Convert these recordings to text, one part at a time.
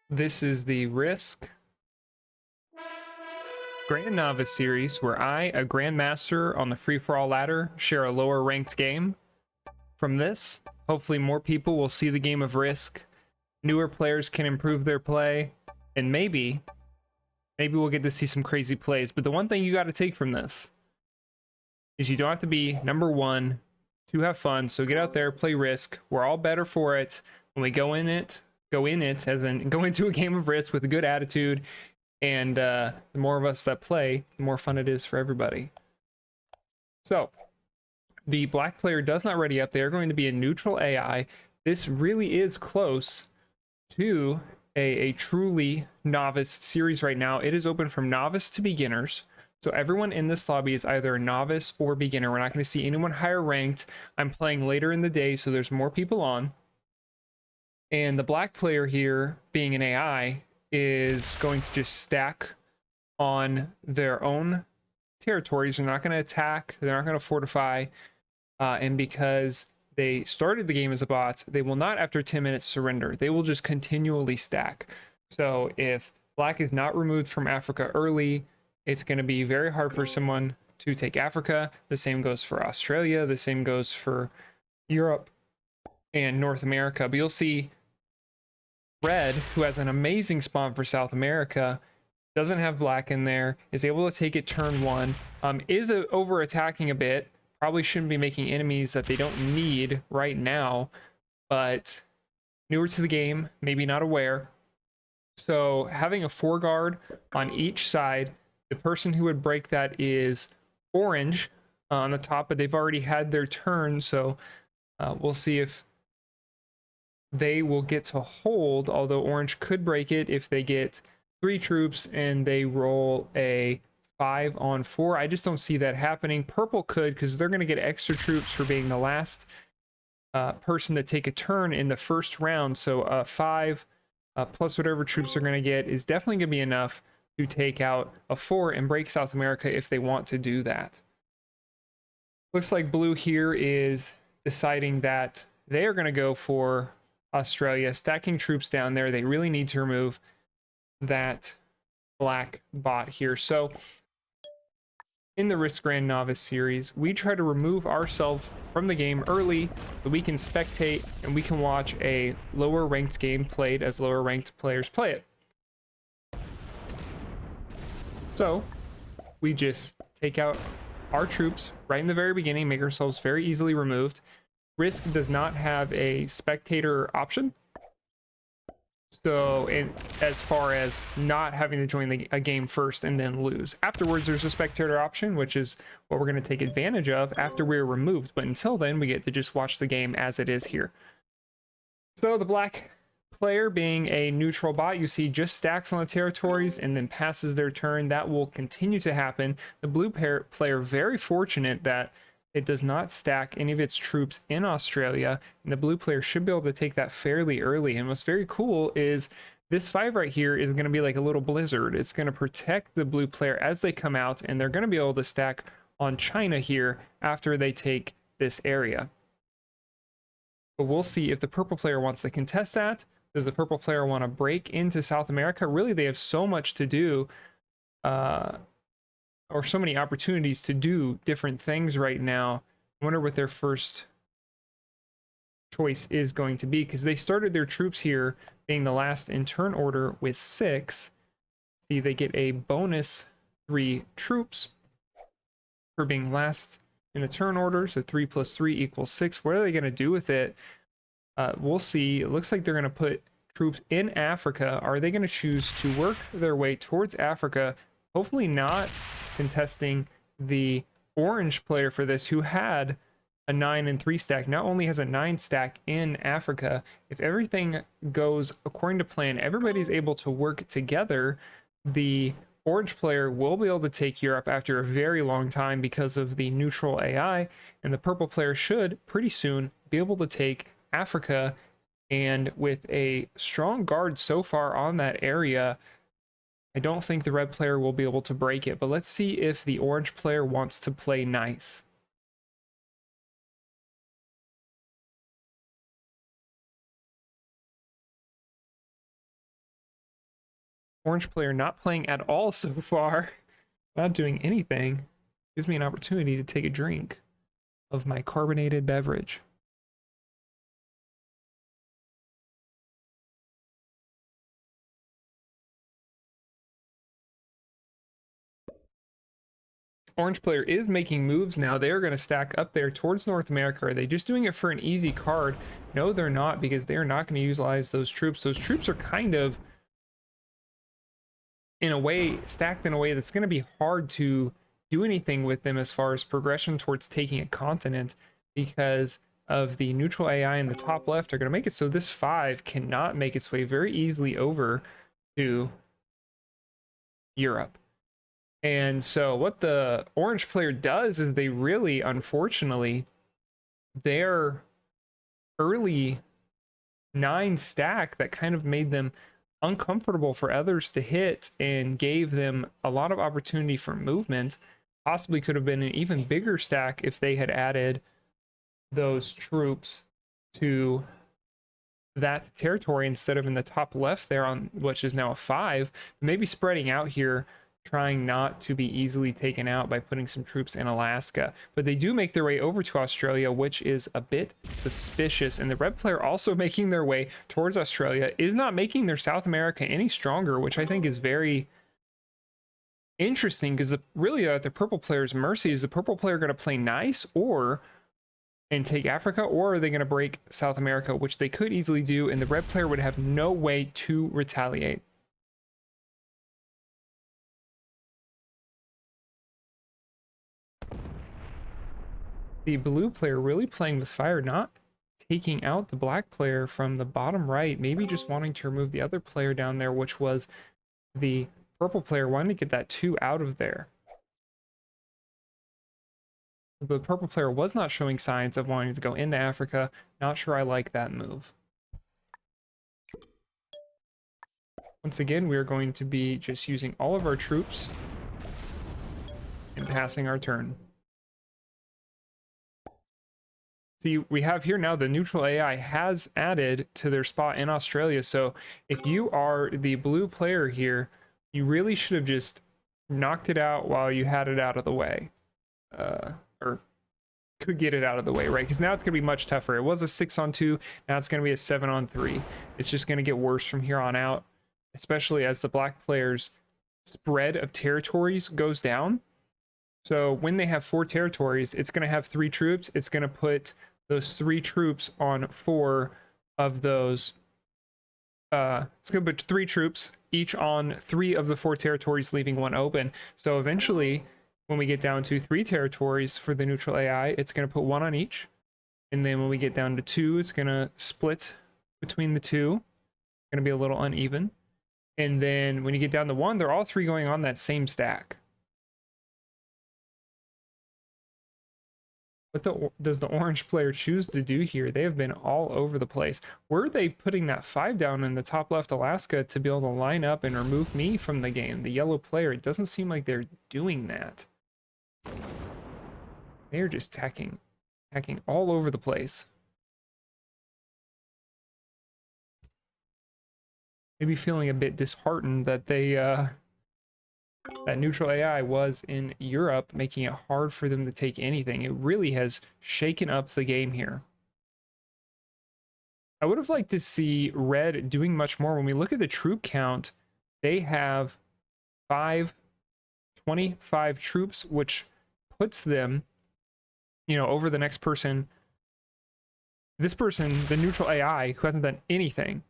This is the Risk Grandnovice Series, where I, a Grandmaster on the free-for-all ladder, share a lower ranked game. From this, hopefully more people will see the game of Risk, newer players can improve their play, and maybe we'll get to see some crazy plays. But the one thing you got to take from this is you don't have to be number one to have fun. So get out there, play Risk. We're all better for it when we go into a game of Risk with a good attitude. And the more of us that play, the more fun it is for everybody. So the black player does not ready up. They're going to be a neutral AI. This really is close to a truly novice series right now. It is open from novice to beginners. So everyone in this lobby is either a novice or beginner. We're not going to see anyone higher ranked. I'm playing later in the day, so there's more people on. And the black player here, being an AI, is going to just stack on their own territories. They're not going to attack. They're not going to fortify. And because they started the game as a bot, they will not, after 10 minutes, surrender. They will just continually stack. So if black is not removed from Africa early, it's going to be very hard for someone to take Africa. The same goes for Australia. The same goes for Europe and North America. But you'll see red, who has an amazing spawn for South America, doesn't have black in there, is able to take it turn one, is over attacking a bit. Probably shouldn't be making enemies that they don't need right now, but newer to the game, maybe not aware. So having a 4-guard on each side, the person who would break that is orange on the top, but they've already had their turn, so we'll see if they will get to hold, although orange could break it if they get 3 troops and they roll a 5-on-4. I just don't see that happening. Purple could, because they're going to get extra troops for being the last person to take a turn in the first round. So 5 plus whatever troops they're going to get is definitely going to be enough to take out a 4 and break South America if they want to do that. Looks like blue here is deciding that they are going to go for Australia, stacking troops down there. They really need to remove that black bot here. So in the Risk Grandnovice series, we try to remove ourselves from the game early so we can spectate and we can watch a lower ranked game played as lower ranked players play it. So we just take out our troops right in the very beginning, make ourselves very easily removed. Risk does not have a spectator option. So as far as not having to join a game first and then lose. Afterwards, there's a spectator option, which is what we're going to take advantage of after we're removed. But until then, we get to just watch the game as it is here. So the black player, being a neutral bot, you see just stacks on the territories and then passes their turn. That will continue to happen. The blue player, very fortunate that it does not stack any of its troops in Australia, and the blue player should be able to take that fairly early. And what's very cool is this 5 right here is going to be like a little blizzard. It's going to protect the blue player as they come out, and they're going to be able to stack on China here after they take this area. But we'll see if the purple player wants to contest that. Does the purple player want to break into South America? Really, they have so much to do, or so many opportunities to do different things right now. I wonder what their first choice is going to be, because they started their troops here being the last in turn order with 6. See, they get a bonus 3 troops for being last in a turn order, so 3 plus 3 equals 6. What are they going to do with it? We'll see. It looks like they're going to put troops in Africa. Are they going to choose to work their way towards Africa? Hopefully not contesting the orange player for this, who had a 9 and 3 stack. Not only has a 9 stack in Africa, if everything goes according to plan, everybody's able to work together, the orange player will be able to take Europe after a very long time because of the neutral AI, and the purple player should pretty soon be able to take Africa. And with a strong guard so far on that area, I don't think the red player will be able to break it. But let's see if the orange player wants to play nice. Orange player not playing at all so far. Not doing anything. Gives me an opportunity to take a drink of my carbonated beverage. Orange player is making moves now. They're going to stack up there towards North America. Are they just doing it for an easy card? No, they're not, because they're not going to utilize those troops. Those troops are kind of, in a way, stacked in a way that's going to be hard to do anything with them as far as progression towards taking a continent, because of the neutral AI in the top left are going to make it so this 5 cannot make its way very easily over to Europe. And so what the orange player does is they really, unfortunately, their early 9 stack that kind of made them uncomfortable for others to hit and gave them a lot of opportunity for movement, possibly could have been an even bigger stack if they had added those troops to that territory instead of in the top left there, on which is now a 5, maybe spreading out here, trying not to be easily taken out by putting some troops in Alaska. But they do make their way over to Australia, which is a bit suspicious. And the red player also making their way towards Australia is not making their South America any stronger, which I think is very interesting, because really at the purple player's mercy. Is the purple player going to play nice and take Africa, or are they going to break South America, which they could easily do, and the red player would have no way to retaliate? The blue player really playing with fire, not taking out the black player from the bottom right, maybe just wanting to remove the other player down there, which was the purple player, wanting to get that 2 out of there. The purple player was not showing signs of wanting to go into Africa. Not sure I like that move. Once again, we are going to be just using all of our troops and passing our turn. See, we have here now the neutral AI has added to their spot in Australia. So if you are the blue player here, you really should have just knocked it out while you had it out of the way. Or could get it out of the way, right? Because now it's going to be much tougher. It was a 6-on-2, now it's going to be a 7-on-3. It's just going to get worse from here on out, especially as the black player's spread of territories goes down. So when they have 4 territories, it's going to have 3 troops. It's going to put those 3 troops on 4 of those. It's going to put 3 troops each on 3 of the 4 territories, leaving 1 open. So eventually, when we get down to 3 territories for the neutral AI, it's going to put 1 on each. And then when we get down to 2, it's going to split between the 2. It's going to be a little uneven. And then when you get down to 1, they're all 3 going on that same stack. What does the orange player choose to do here? They have been all over the place. Were they putting that 5 down in the top left Alaska to be able to line up and remove me from the game? The yellow player, it doesn't seem like they're doing that. They're just tacking all over the place. Maybe feeling a bit disheartened that they that neutral AI was in Europe, making it hard for them to take anything. It really has shaken up the game here. I would have liked to see red doing much more. When we look at the troop count, they have 25 troops, which puts them, you know, over the next person. This person, the neutral AI, who hasn't done anything,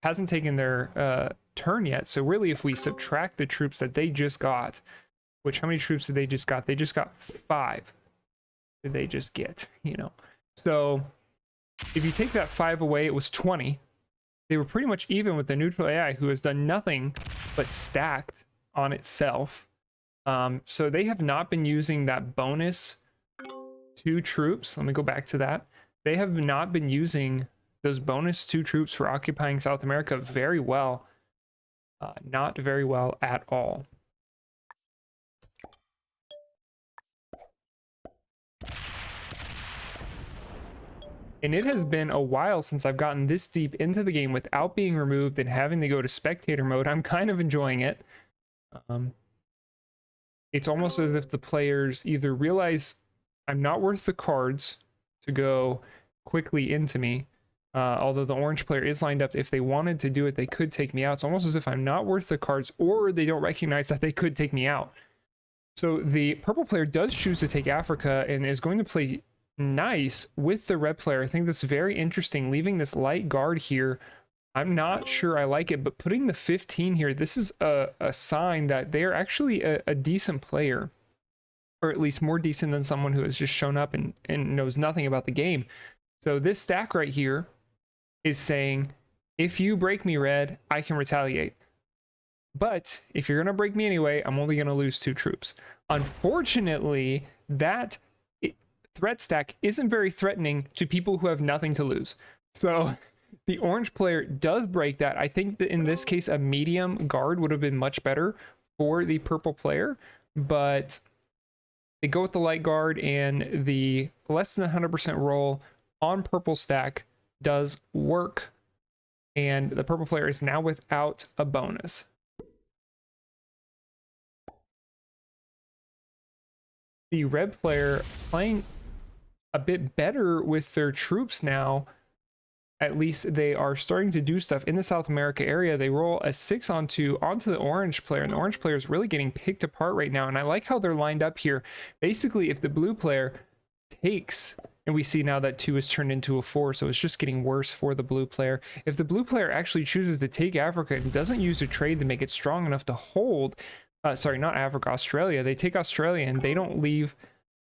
hasn't taken their turn yet. So really, if we subtract the troops that they just got, which, how many troops did they just got? They just got 5. Did they just get, you know? So if you take that 5 away, it was 20. They were pretty much even with the neutral AI, who has done nothing but stacked on itself. So they have not been using that bonus 2 troops. Let me go back to that. They have not been using those bonus 2 troops for occupying South America very well. Not very well at all. And it has been a while since I've gotten this deep into the game without being removed and having to go to spectator mode. I'm kind of enjoying it. It's almost as if the players either realize I'm not worth the cards to go quickly into me. Although the orange player is lined up, if they wanted to do it, they could take me out. It's almost as if I'm not worth the cards, or they don't recognize that they could take me out. So the purple player does choose to take Africa and is going to play nice with the red player. I think that's very interesting, leaving this light guard here. I'm not sure I like it, but putting the 15 here, this is a sign that they're actually a decent player, or at least more decent than someone who has just shown up and knows nothing about the game. So this stack right here is saying, if you break me, red, I can retaliate. But if you're going to break me anyway, I'm only going to lose 2 troops. Unfortunately, that threat stack isn't very threatening to people who have nothing to lose. So the orange player does break that. I think that in this case, a medium guard would have been much better for the purple player, but they go with the light guard, and the less than 100% roll on purple stack does work, and the purple player is now without a bonus. The red player playing a bit better with their troops now. At least they are starting to do stuff in the South America area. They roll a 6 onto the orange player, and the orange player is really getting picked apart right now. And I like how they're lined up here. Basically, if the blue player takes, and we see now that 2 is turned into a 4, so it's just getting worse for the blue player. If the blue player actually chooses to take Africa and doesn't use a trade to make it strong enough to hold, sorry, not Africa, Australia. They take Australia and they don't leave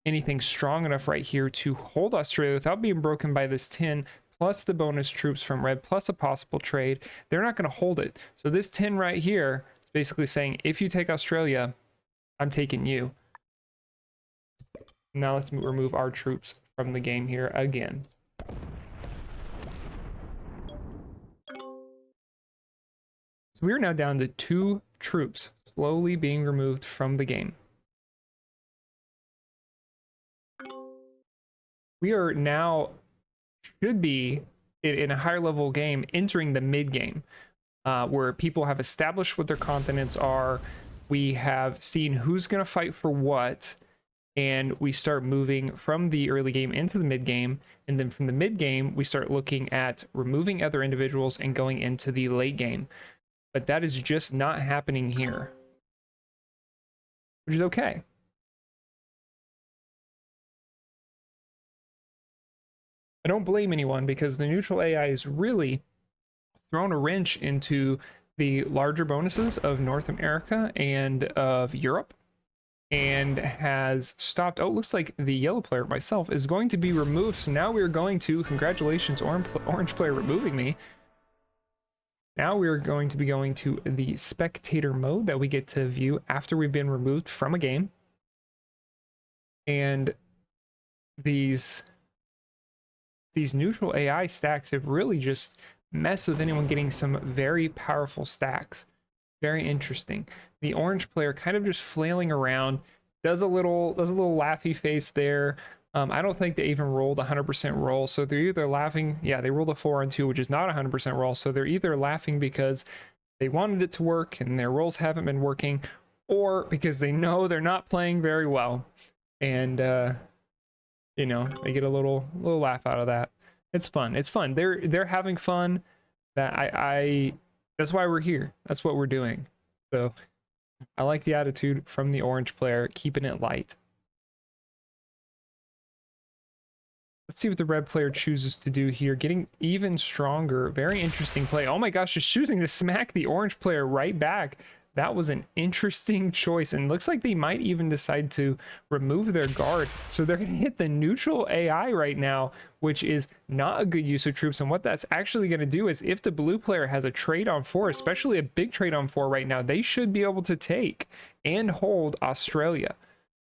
anything strong enough right here to hold Australia without being broken by this 10, plus the bonus troops from red, plus a possible trade. They're not going to hold it. So this 10 right here is basically saying, if you take Australia, I'm taking you. Now let's remove our troops from the game here again. So we are now down to 2 troops slowly being removed from the game. We are now, should be, in a higher level game, entering the mid game, where people have established what their continents are. We have seen who's going to fight for what, and we start moving from the early game into the mid game, and then from the mid game we start looking at removing other individuals and going into the late game. But that is just not happening here, which is okay. I don't blame anyone, because the neutral AI has really thrown a wrench into the larger bonuses of North America and of Europe, and has stopped. Oh, it looks like the yellow player, myself, is going to be removed. So now we're going to, congratulations, orange player removing me. Now we're going to be going to the spectator mode that we get to view after we've been removed from a game. And these neutral AI stacks have really just messed with anyone getting some very powerful stacks. Very interesting. The orange player kind of just flailing around, does a little laughy face there. I don't think they even rolled 100% roll, so they're either laughing. Yeah, they rolled a 4 on 2, which is not 100% roll, so they're either laughing because they wanted it to work and their rolls haven't been working, or because they know they're not playing very well, and you know, they get a little laugh out of that. It's fun. It's fun. They're having fun. That's why we're here. That's what we're doing. So I like the attitude from the orange player, keeping it light. Let's see what the red player chooses to do here. Getting even stronger. Very interesting play. Oh my gosh, just choosing to smack the orange player right back. That was an interesting choice, and looks like they might even decide to remove their guard. So they're going to hit the neutral AI right now, which is not a good use of troops. And what that's actually going to do is, if the blue player has a trade on 4, especially a big trade on 4 right now, they should be able to take and hold Australia.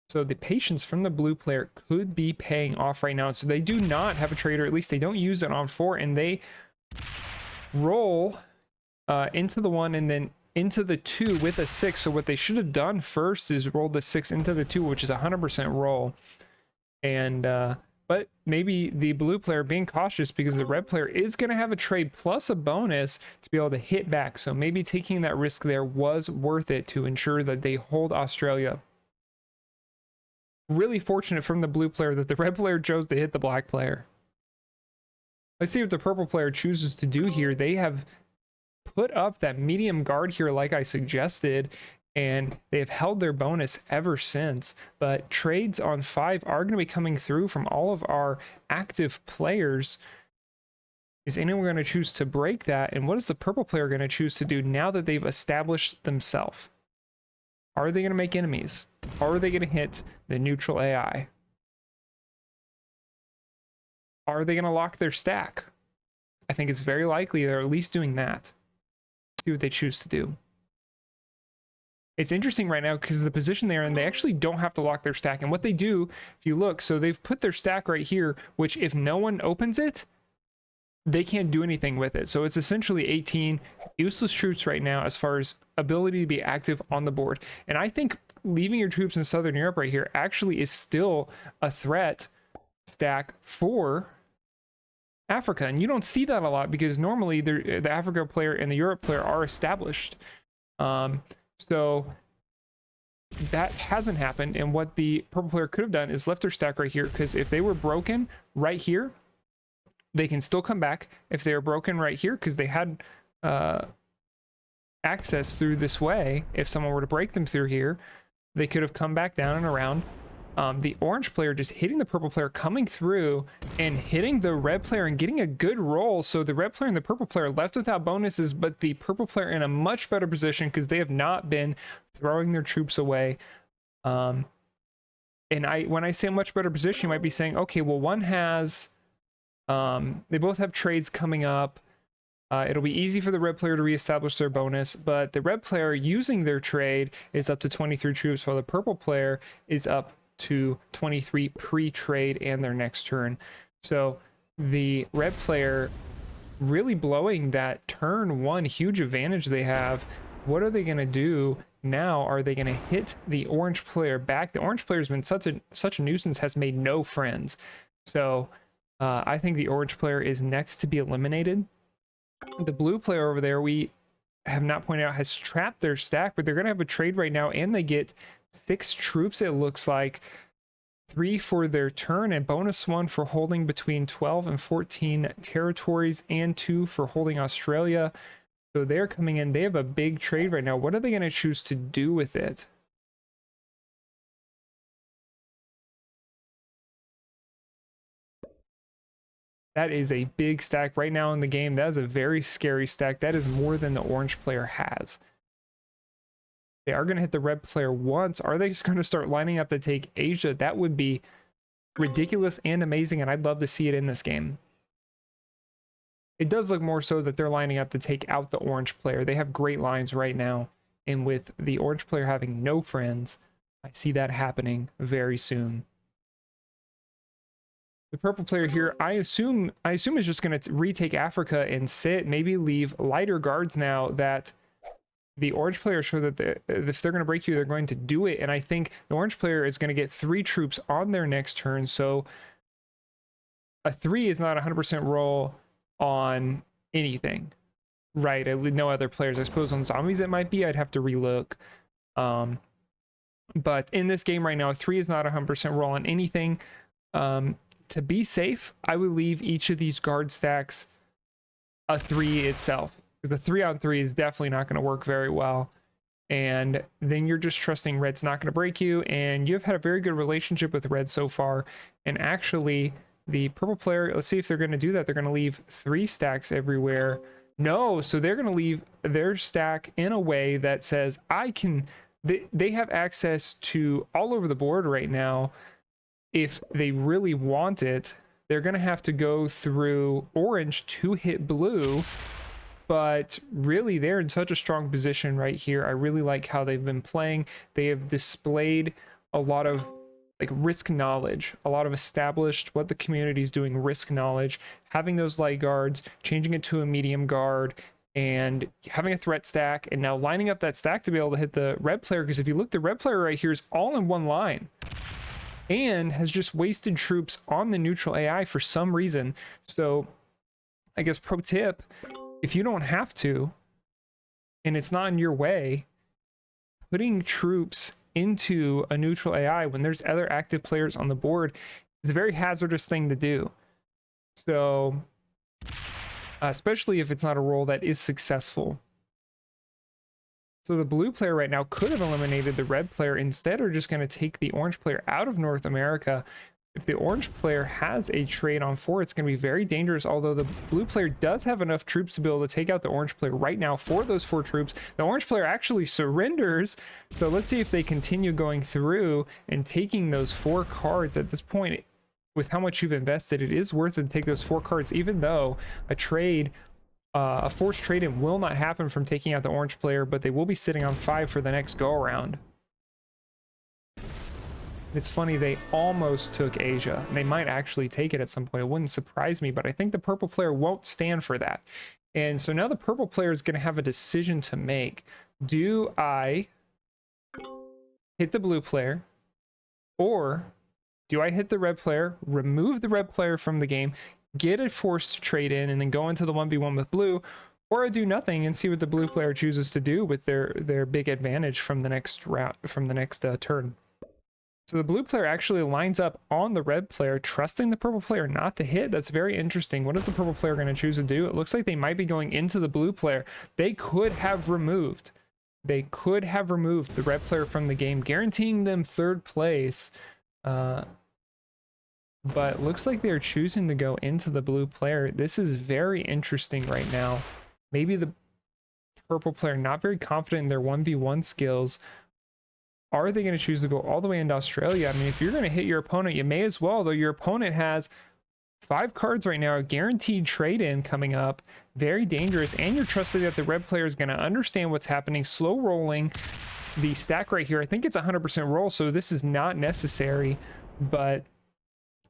So the patience from the blue player could be paying off right now. So they do not have a trade, or at least they don't use it on 4, and they roll into the 1 and then into the 2 with a 6. So what they should have done first is roll the 6 into the 2, which is 100% roll. And but but maybe the blue player being cautious because the red player is going to have a trade plus a bonus to be able to hit back. So maybe taking that risk there was worth it to ensure that they hold Australia. Really fortunate from the blue player that the red player chose to hit the black player. Let's see what the purple player chooses to do here. They have put up that medium guard here like I suggested, and they have held their bonus ever since. But trades on 5 are going to be coming through from all of our active players. Is anyone going to choose to break that? And what is the purple player going to choose to do now that they've established themselves? Are they going to make enemies? Are they going to hit the neutral AI? Are they going to lock their stack? I think it's very likely they're at least doing that. See what they choose to do. It's interesting right now because the position they're in, they actually don't have to lock their stack. And what they do, if you look, so they've put their stack right here, which if no one opens it, they can't do anything with it. So it's essentially 18 useless troops right now as far as ability to be active on the board. And I think leaving your troops in Southern Europe right here actually is still a threat stack for Africa. And you don't see that a lot because normally the Africa player and the Europe player are established. So that hasn't happened. And what the purple player could have done is left their stack right here, because if they were broken right here, they can still come back. If they are broken right here, because they had access through this way, if someone were to break them through here, they could have come back down and around. The orange player just hitting the purple player, coming through and hitting the red player and getting a good roll. So the red player and the purple player left without bonuses, but the purple player in a much better position because they have not been throwing their troops away. And when I say a much better position, you might be saying, okay, well, one has, they both have trades coming up. It'll be easy for the red player to reestablish their bonus, but the red player using their trade is up to 23 troops, while the purple player is up to 23 pre-trade and their next turn. So the red player really blowing that turn 1 huge advantage they have. What are they going to do now? Are they going to hit the orange player back? The orange player has been such a nuisance, has made no friends. So I think the orange player is next to be eliminated. The blue player over there, we have not pointed out, has trapped their stack, but they're going to have a trade right now, and they get 6 troops, it looks like. 3 for their turn, and bonus 1 for holding between 12 and 14 territories, and 2 for holding Australia. So they're coming in. They have a big trade right now. What are they going to choose to do with it? That is a big stack right now in the game. That is a very scary stack. That is more than the orange player has. They are going to hit the red player once. Are they just going to start lining up to take Asia? That would be ridiculous and amazing, and I'd love to see it in this game. It does look more so that they're lining up to take out the orange player. They have great lines right now, and with the orange player having no friends, I see that happening very soon. The purple player here, I assume is just going to retake Africa and sit, maybe leave lighter guards now that the orange player show that if they're going to break you, they're going to do it. And I think the orange player is going to get 3 troops on their next turn. So a 3 is not 100% roll on anything, right? No other players. I suppose on zombies it might be. I'd have to relook. But in this game right now, a 3 is not 100% roll on anything. To be safe, I would leave each of these guard stacks a 3 itself, because the 3-on-3 is definitely not going to work very well. And then you're just trusting red's not going to break you, and you've had a very good relationship with red so far. And actually, the purple player, let's see if they're going to do that. They're going to leave 3 stacks everywhere. No, so they're going to leave their stack in a way that says, they have access to all over the board right now. If they really want it, they're going to have to go through orange to hit blue. But really, they're in such a strong position right here. I really like how they've been playing. They have displayed a lot of risk knowledge, a lot of established what the community is doing, risk knowledge, having those light guards, changing it to a medium guard, and having a threat stack, and now lining up that stack to be able to hit the red player. Because if you look, the red player right here is all in one line. and has just wasted troops on the neutral AI for some reason. So I guess pro tip, if you don't have to, and it's not in your way, putting troops into a neutral AI when there's other active players on the board is a very hazardous thing to do. So, especially if it's not a role that is successful. So the blue player right now could have eliminated the red player. Instead, are just going to take the orange player out of North America. If the orange player has a trade on 4, it's going to be very dangerous, although the blue player does have enough troops to be able to take out the orange player right now for those 4 troops. The orange player actually surrenders, so let's see if they continue going through and taking those 4 cards. At this point, with how much you've invested, it is worth it to take those 4 cards, even though a trade, a forced trade-in will not happen from taking out the orange player, but they will be sitting on 5 for the next go-around. It's funny, they almost took Asia, and they might actually take it at some point. It wouldn't surprise me, but I think the purple player won't stand for that. And so now the purple player is going to have a decision to make. Do I hit the blue player, or do I hit the red player, remove the red player from the game, get a forced trade in, and then go into the 1v1 with blue, or I do nothing and see what the blue player chooses to do with their big advantage from the next round, from the next turn. So the blue player actually lines up on the red player, trusting the purple player not to hit. That's very interesting. What is the purple player going to choose to do? It looks like they might be going into the blue player. They could have removed the red player from the game, guaranteeing them 3rd place. But looks like they're choosing to go into the blue player. This is very interesting right now. Maybe the purple player not very confident in their 1v1 skills. Are they going to choose to go all the way into Australia? I mean, if you're going to hit your opponent, you may as well, though your opponent has 5 cards right now, a guaranteed trade-in coming up, very dangerous, and you're trusting that the red player is going to understand what's happening, slow rolling the stack right here. I think it's 100% roll, so this is not necessary, but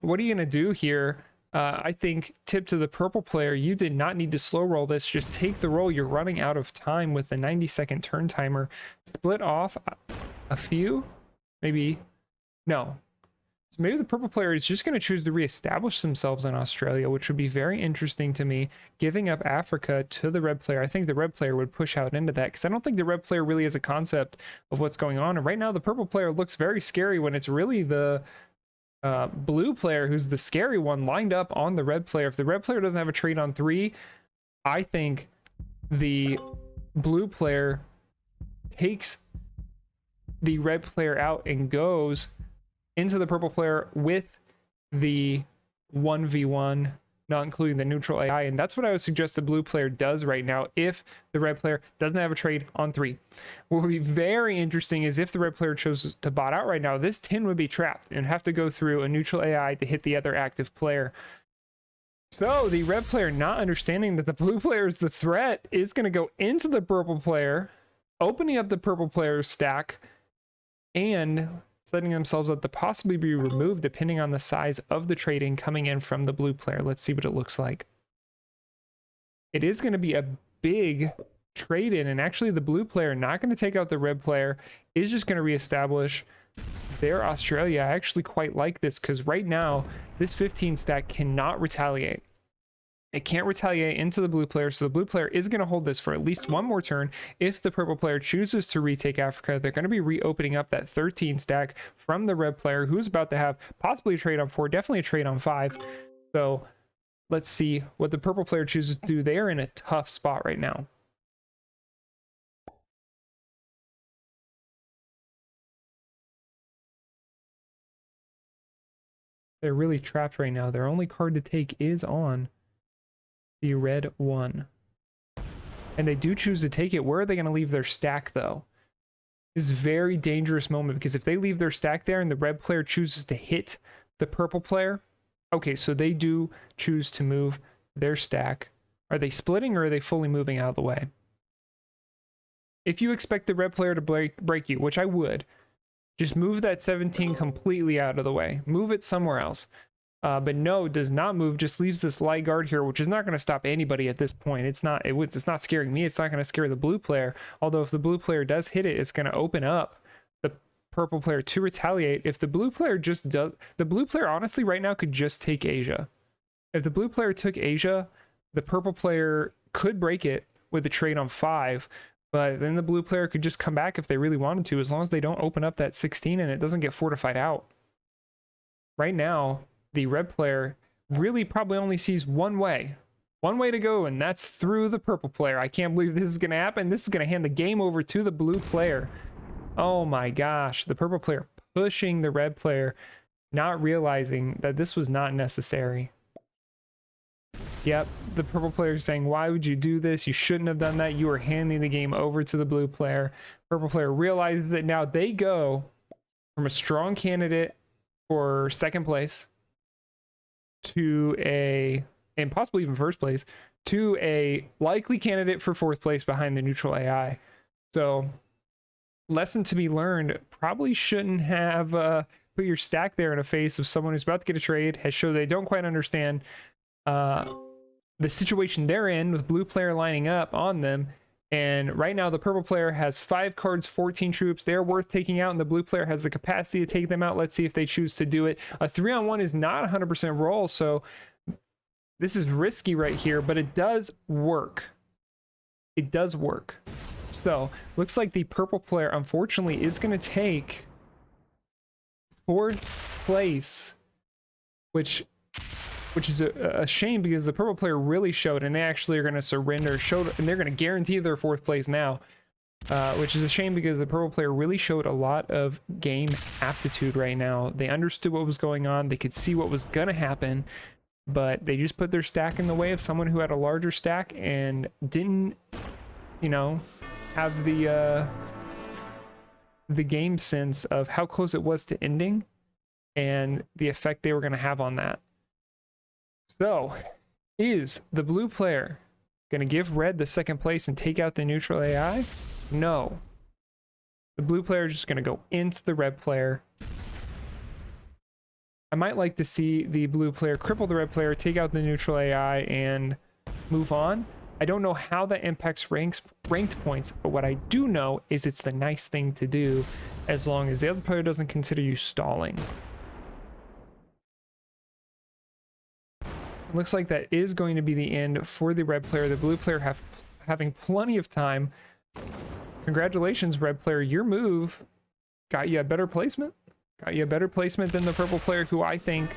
what are you going to do here? I think tip to the purple player, you did not need to slow roll this. Just take the roll. You're running out of time with the 90-second turn timer. Split off a few, maybe no. So maybe the purple player is just going to choose to reestablish themselves in Australia, which would be very interesting to me, giving up Africa to the red player. I think the red player would push out into that because I don't think the red player really has a concept of what's going on. And right now the purple player looks very scary when it's really the blue player who's the scary one lined up on the red player. If the red player doesn't have a trade on 3, I think the blue player takes the red player out and goes into the purple player with the 1v1, not including the neutral AI. And that's what I would suggest the blue player does right now if the red player doesn't have a trade on 3. What would be very interesting is if the red player chose to bot out right now, this 10 would be trapped and have to go through a neutral AI to hit the other active player. So the red player, not understanding that the blue player is the threat, is going to go into the purple player, opening up the purple player's stack, and setting themselves up to possibly be removed depending on the size of the trade-in coming in from the blue player. Let's see what it looks like. It is going to be a big trade-in, and actually the blue player, not going to take out the red player, is just going to reestablish their Australia. I actually quite like this because right now this 15 stack cannot retaliate. It can't retaliate into the blue player, so the blue player is going to hold this for at least one more turn. If the purple player chooses to retake Africa, they're going to be reopening up that 13 stack from the red player, who's about to have possibly a trade on 4, definitely a trade on 5. So let's see what the purple player chooses to do. They are in a tough spot right now. They're really trapped right now. Their only card to take is on the red 1. And they do choose to take it. Where are they going to leave their stack, though? This is a very dangerous moment, because if they leave their stack there and the red player chooses to hit the purple player, okay, so they do choose to move their stack. Are they splitting, or are they fully moving out of the way? If you expect the red player to break you, which I would, just move that 17 completely out of the way. Move it somewhere else. But no, does not move, just leaves this light guard here, which is not going to stop anybody at this point. It's not scaring me. It's not going to scare the blue player. Although if the blue player does hit it, it's going to open up purple player to retaliate. If the blue player just does, the blue player honestly right now could just take Asia. If the blue player took Asia, the purple player could break it with a trade on 5, but then the blue player could just come back if they really wanted to, as long as they don't open up that 16 and it doesn't get fortified out. Right now, the red player really probably only sees one way to go, and that's through the purple player. I can't believe this is going to happen. This is going to hand the game over to the blue player. Oh my gosh, the purple player pushing the red player, not realizing that this was not necessary. Yep, the purple player is saying, why would you do this? You shouldn't have done that. You are handing the game over to the blue player. Purple player realizes that now they go from a strong candidate for second place to and possibly even first place, to a likely candidate for fourth place behind the neutral AI. So, lesson to be learned, probably shouldn't have put your stack there in the face of someone who's about to get a trade, has showed they don't quite understand the situation they're in with blue player lining up on them. And right now the purple player has 5 cards, 14 troops. They're worth taking out, and the blue player has the capacity to take them out. Let's see if they choose to do it. A 3-on-1 is not 100% roll, so this is risky right here, but it does work. It does work. So looks like the purple player unfortunately is going to take 4th place, which is a shame, because the purple player really showed, and they actually are going to surrender, and they're going to guarantee their 4th place now, which is a shame because the purple player really showed a lot of game aptitude right now. They understood what was going on. They could see what was going to happen, but they just put their stack in the way of someone who had a larger stack and didn't, you know, have the game sense of how close it was to ending and the effect they were going to have on that. So, is the blue player going to give red the 2nd place and take out the neutral AI? No. The blue player is just going to go into the red player. I might like to see the blue player cripple the red player, take out the neutral AI, and move on. I don't know how that impacts ranked points, but what I do know is it's the nice thing to do, as long as the other player doesn't consider you stalling. Looks like that is going to be the end for the red player. The blue player having plenty of time. Congratulations, red player. Your move got you a better placement. Got you a better placement than the purple player, who I think,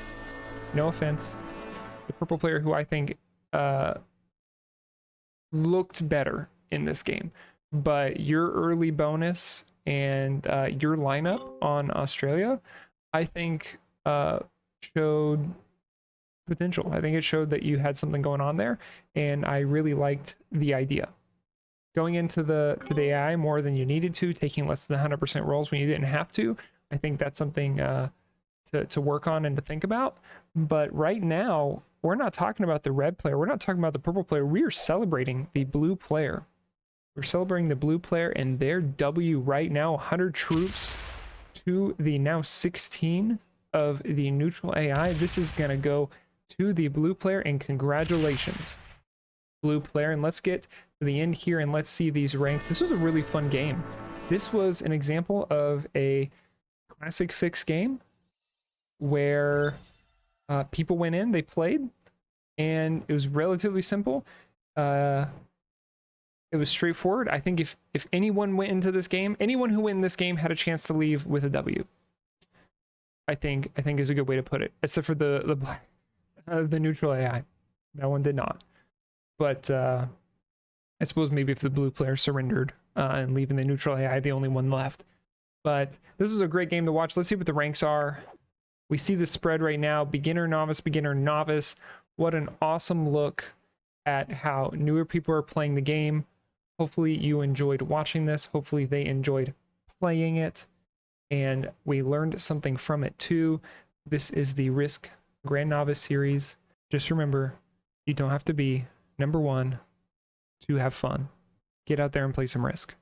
no offense, the purple player who I think looked better in this game. But your early bonus and your lineup on Australia, I think showed potential. I think it showed that you had something going on there, and I really liked the idea. Going into the AI more than you needed to, taking less than 100% rolls when you didn't have to, I think that's something to work on and to think about. But right now, we're not talking about the red player. We're not talking about the purple player. We are celebrating the blue player. We're celebrating the blue player and their W right now. 100 troops to the now 16 of the neutral AI. This is going to go to the blue player, and congratulations, blue player. And let's get to the end here and let's see these ranks. This was a really fun game. This was an example of a classic fixed game where people went in, they played, and it was relatively simple. It was straightforward. I think if anyone went into this game, anyone who went in this game had a chance to leave with a W. I think is a good way to put it, except for the neutral AI. That one did not. But I suppose maybe if the blue player surrendered and leaving the neutral AI the only one left. But this was a great game to watch. Let's see what the ranks are. We see the spread right now. Beginner, novice, beginner, novice. What an awesome look at how newer people are playing the game. Hopefully you enjoyed watching this. Hopefully they enjoyed playing it, and we learned something from it too. This is the Risk Grandnovice Series. Just remember, you don't have to be number 1 to have fun. Get out there and play some Risk.